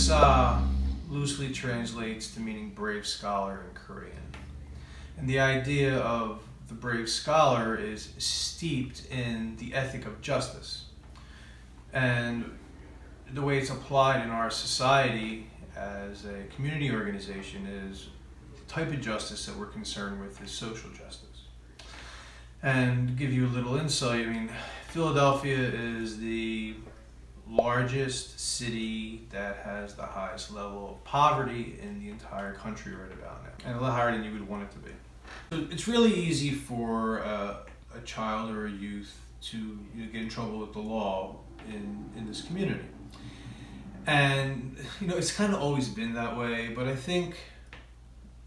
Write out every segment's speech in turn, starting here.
Zhang loosely translates to meaning brave scholar in Korean. And the idea of the brave scholar is steeped in the ethic of justice. And the way it's applied in our society as a community organization is the type of justice that we're concerned with is social justice. And to give you a little insight, Philadelphia is the largest city that has the highest level of poverty in the entire country right about now, and a lot higher than you would want it to be. So it's really easy for a child or a youth to get in trouble with the law in this community. And it's kind of always been that way, but I think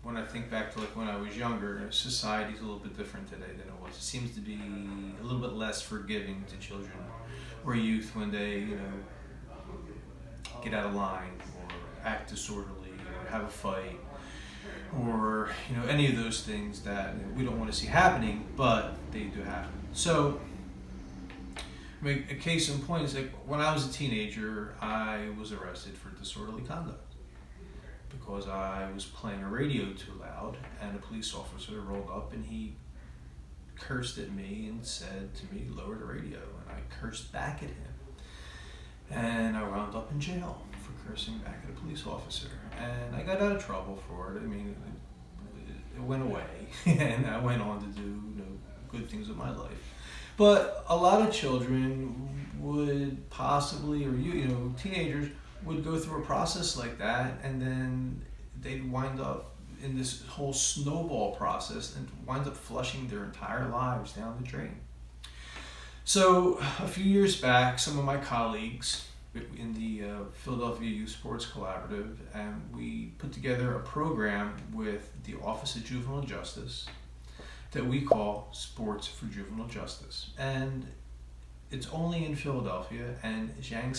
when I think back to when I was younger, society's a little bit different today than it was. It seems to be a little bit less forgiving to children or youth when they, get out of line or act disorderly or have a fight or, any of those things that we don't want to see happening, but they do happen. So, a case in point is when I was a teenager, I was arrested for disorderly conduct because I was playing a radio too loud, and a police officer rolled up and he cursed at me and said to me, "Lower the radio," and I cursed back at him. And I wound up in jail for cursing back at a police officer. And I got out of trouble for it. It went away, and I went on to do good things with my life. But a lot of children would possibly, or teenagers would go through a process like that, and then they'd wind up in this whole snowball process and wind up flushing their entire lives down the drain. So a few years back, some of my colleagues in the Philadelphia Youth Sports Collaborative, and we put together a program with the Office of Juvenile Justice that we call Sports for Juvenile Justice. And it's only in Philadelphia, and Zhang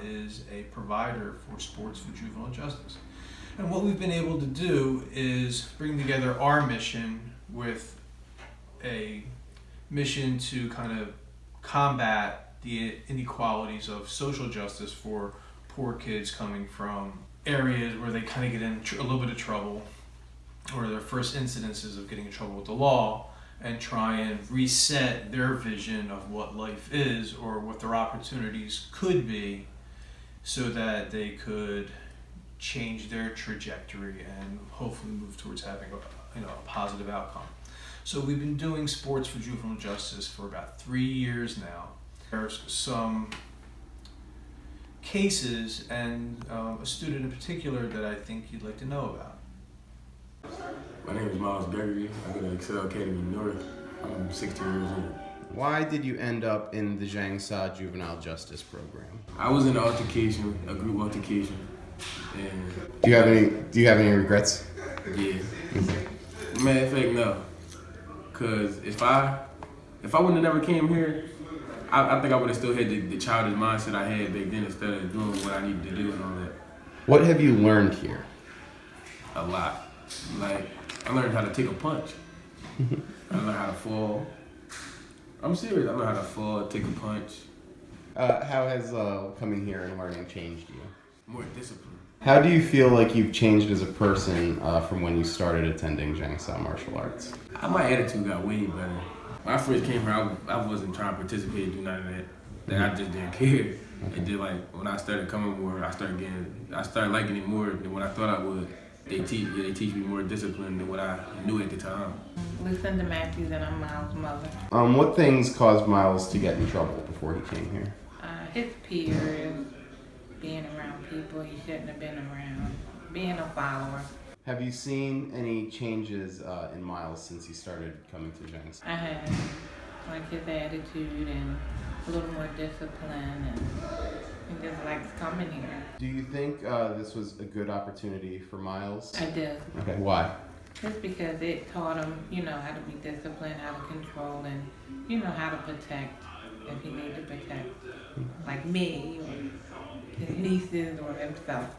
is a provider for Sports for Juvenile Justice. And what we've been able to do is bring together our mission with a mission to kind of combat the inequalities of social justice for poor kids coming from areas where they kind of get in a little bit of trouble, or their first incidences of getting in trouble with the law, and try and reset their vision of what life is or what their opportunities could be so that they could change their trajectory and hopefully move towards having a positive outcome. So we've been doing Sports for Juvenile Justice for about 3 years now. There's some cases and a student in particular that I think you'd like to know about. My name is Miles Gregory. I go to Excel Academy North. I'm 16 years old. Why did you end up in the Zhang Juvenile Justice Program? I was in an altercation, a group altercation. And Do you have any regrets? yeah. Matter of fact, no. Cause if I wouldn't have never came here, I think I would have still had the childish mindset I had back then instead of doing what I needed to do and all that. What have you learned here? A lot. I learned how to take a punch. I learned how to fall. I'm serious. I learned how to fall, take a punch. How has coming here and learning changed you? More discipline. How do you feel like you've changed as a person from when you started attending Zhang martial arts? My attitude got way better. When I first came here, I wasn't trying to participate, do none of that. I just didn't care. And then when I started coming more, I started liking it more than what I thought I would. They teach me more discipline than what I knew at the time. Lucinda Matthews, and I'm Miles' mother. What things caused Miles to get in trouble before he came here? His peers, being around people he shouldn't have been around, being a follower. Have you seen any changes in Miles since he started coming to Zhang? I had his attitude and a little more discipline, and he just likes coming here. Do you think this was a good opportunity for Miles? I do. Okay, why? Just because it taught him, how to be disciplined, how to control, and how to protect if he needs to protect, like me or his nieces or himself.